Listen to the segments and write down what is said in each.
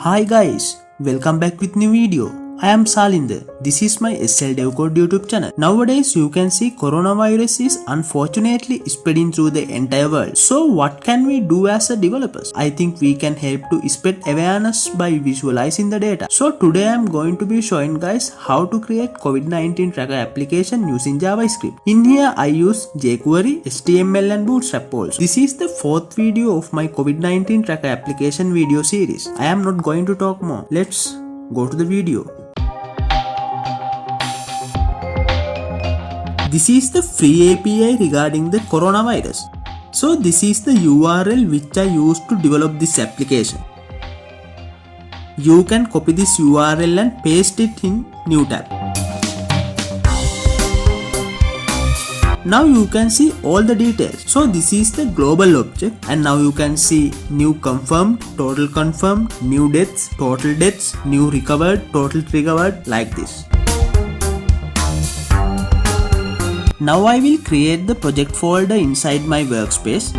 Hi guys, welcome back with new video. I am Salinder. This is my SL Dev Code YouTube channel. Nowadays you can see coronavirus is unfortunately spreading through the entire world. So what can we do as a developers? I think we can help to spread awareness by visualizing the data. So today I am going to be showing guys how to create COVID-19 tracker application using JavaScript. In here I use jQuery, HTML and Bootstrap also. This is the fourth video of my COVID-19 tracker application video series. I am not going to talk more. Let's go to the video. This is the free API regarding the coronavirus. So this is the URL which I used to develop this application. You can copy this URL and paste it in new tab. Now you can see all the details. So this is the global object and now you can see new confirmed, new deaths, total deaths, new recovered, total recovered, like this. Now I will create the project folder inside my workspace.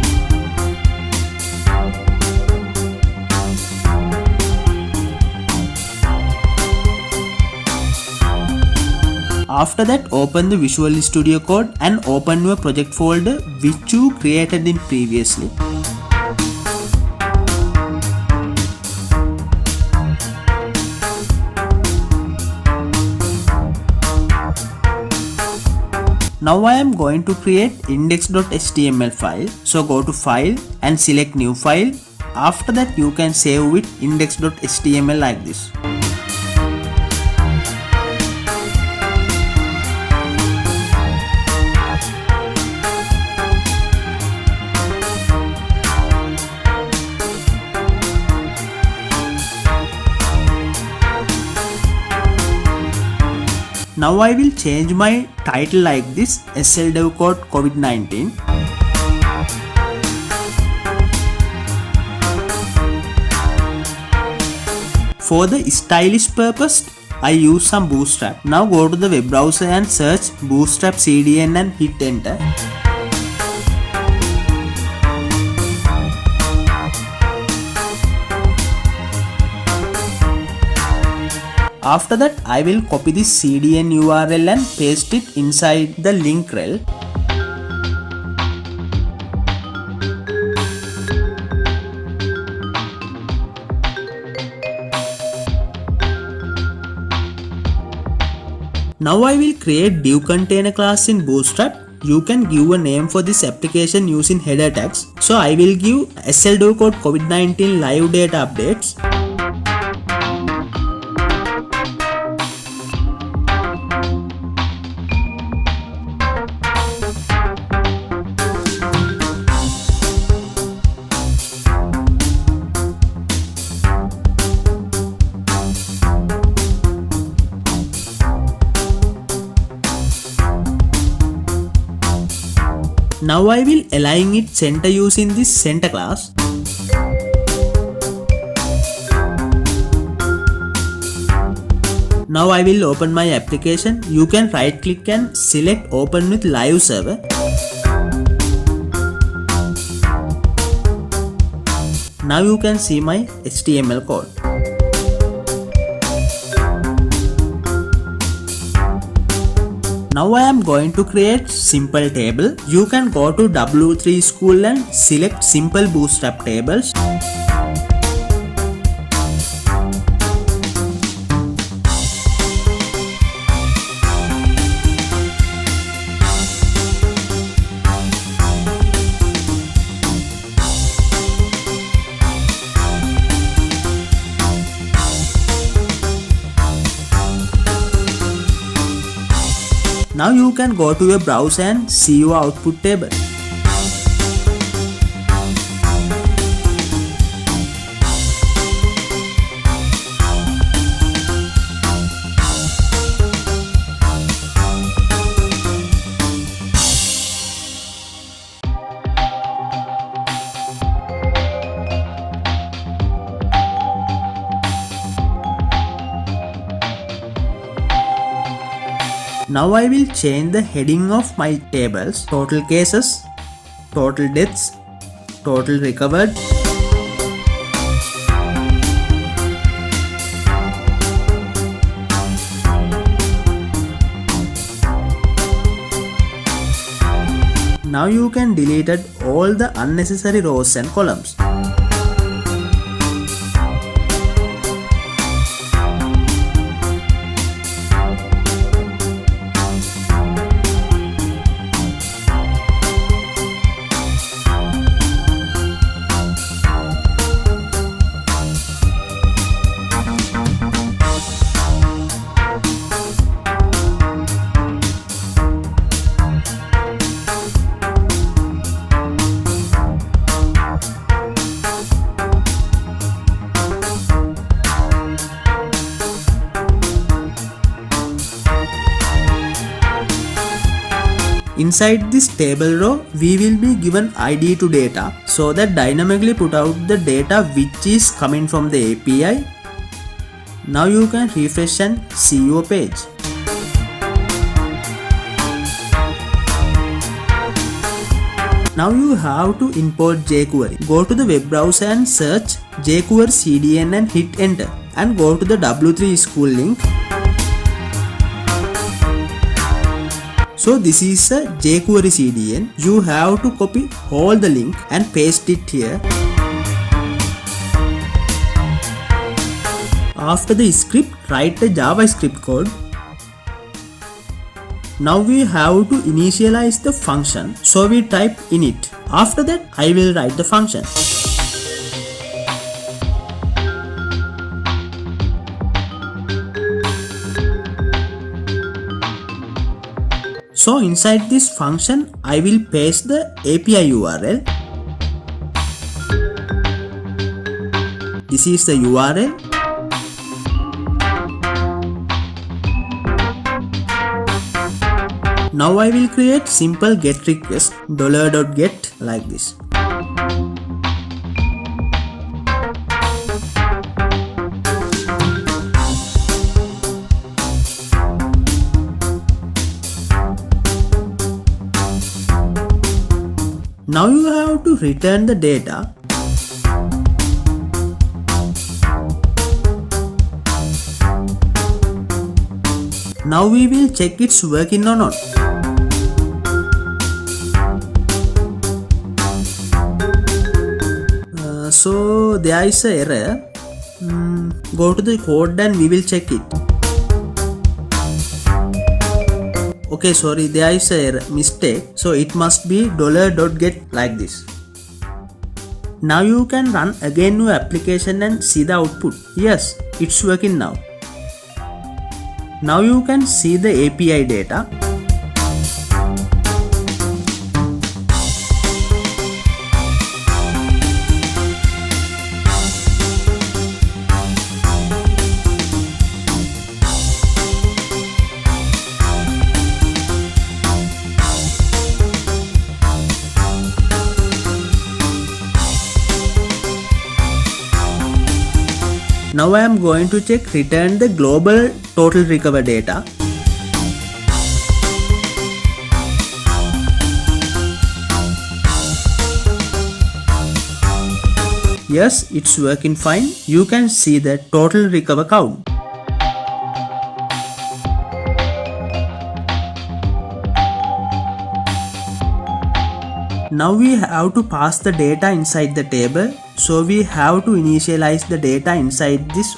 After that, open the Visual Studio Code and open your project folder which you created in previously. Now I am going to create index.html file. So go to file and select new file. After that you can save with index.html like this. Now I will change my title like this, SL Dev Code COVID-19. For the stylish purpose, I use some Bootstrap. Now go to the web browser and search Bootstrap CDN and hit enter. After that, I will copy this CDN URL and paste it inside the link rel. Now I will create div container class in Bootstrap. You can give a name for this application using header tags. So I will give SL Dev Code COVID-19 live data updates. Now I will align it center using this center class. Now I will open my application. You can right click and select open with live server. Now you can see my HTML code. Now I am going to create simple table. You can go to W3 School and select simple bootstrap tables. Now you can go to your browser and see your output table. Now I will change the heading of my tables: total cases, total deaths, total recovered, Now you can delete all the unnecessary rows and columns. Inside this table row, we will be given ID to data so that dynamically put out the data which is coming from the API. Now you can refresh and see your page. Now you have to import jQuery. Go to the web browser and search jQuery CDN and hit enter, and go to the W3 School link. So this is a jQuery CDN. You have to copy all the link and paste it here. After the script, write the JavaScript code. Now we have to initialize the function, so we type init. After that, I will write the function. So inside this function, I will paste the API URL. This is the URL. Now I will create simple GET request $.get like this. Now you have to return the data. Now we will check it's working or not. So there is an error. Go to the code and we will check it. Okay, sorry, there is a mistake, so it must be $.get like this. Now you can run again your application and see the output. Yes, it's working now. Now you can see the API data. Now I am going to check return the global total recover data. Yes, it's working fine. You can see the total recover count. Now we have to pass the data inside the table, so we have to initialize the data inside this.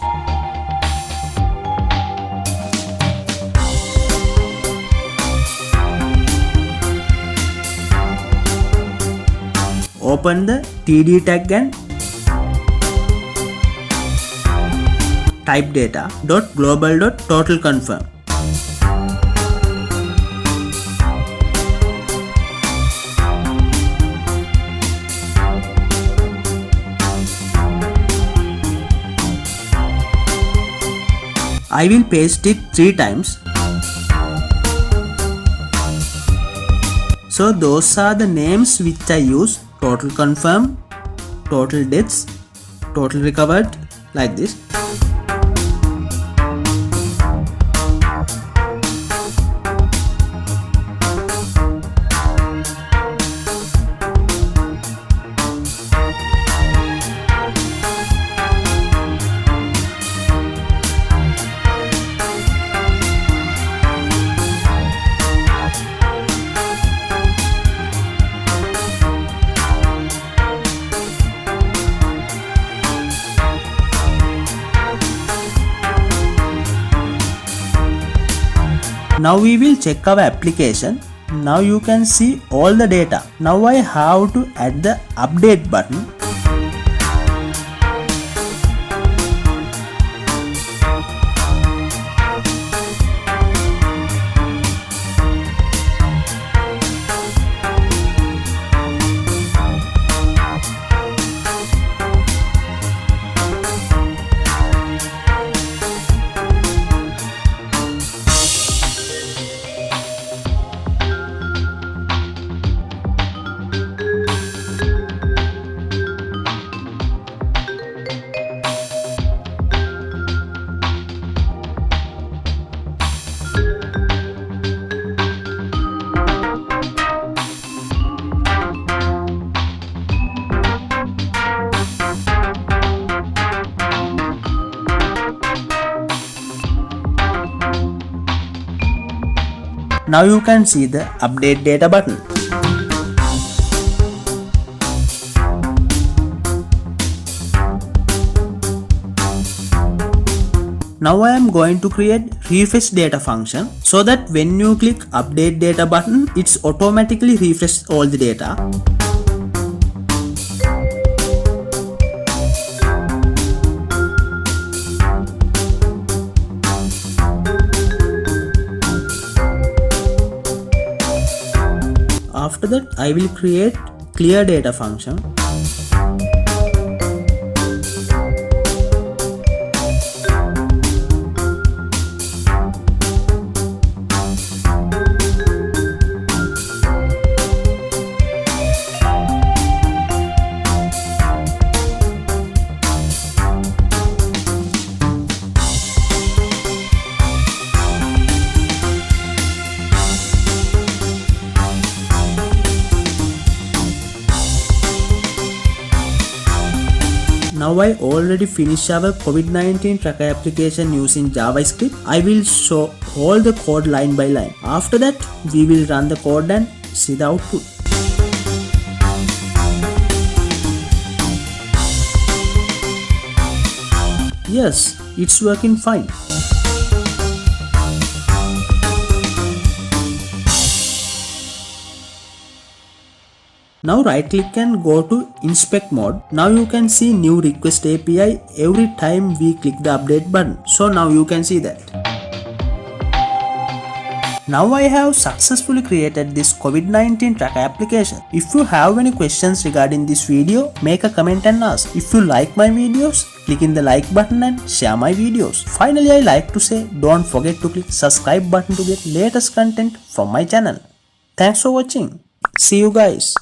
Open the TD tag and type data.global.totalConfirm. I will paste it 3 times. So those are the names which I use: total confirm, total deaths, total recovered, like this. Now we will check our application. Now you can see all the data. Now I have to add the update button. Now you can see the update data button. Now I am going to create refresh data function so that when you click update data button, it's automatically refresh all the data. After that, I will create clear data function. Now I already finished our COVID-19 tracker application using JavaScript. I will show all the code line by line. After that, we will run the code and see the output. Yes, it's working fine. Now right click and go to inspect mode. Now you can see new request API every time we click the update button. So now you can see that. Now I have successfully created this COVID-19 tracker application. If you have any questions regarding this video, make a comment and ask. If you like my videos, click in the like button and share my videos. Finally, I like to say don't forget to click subscribe button to get latest content from my channel. Thanks for watching. See you guys.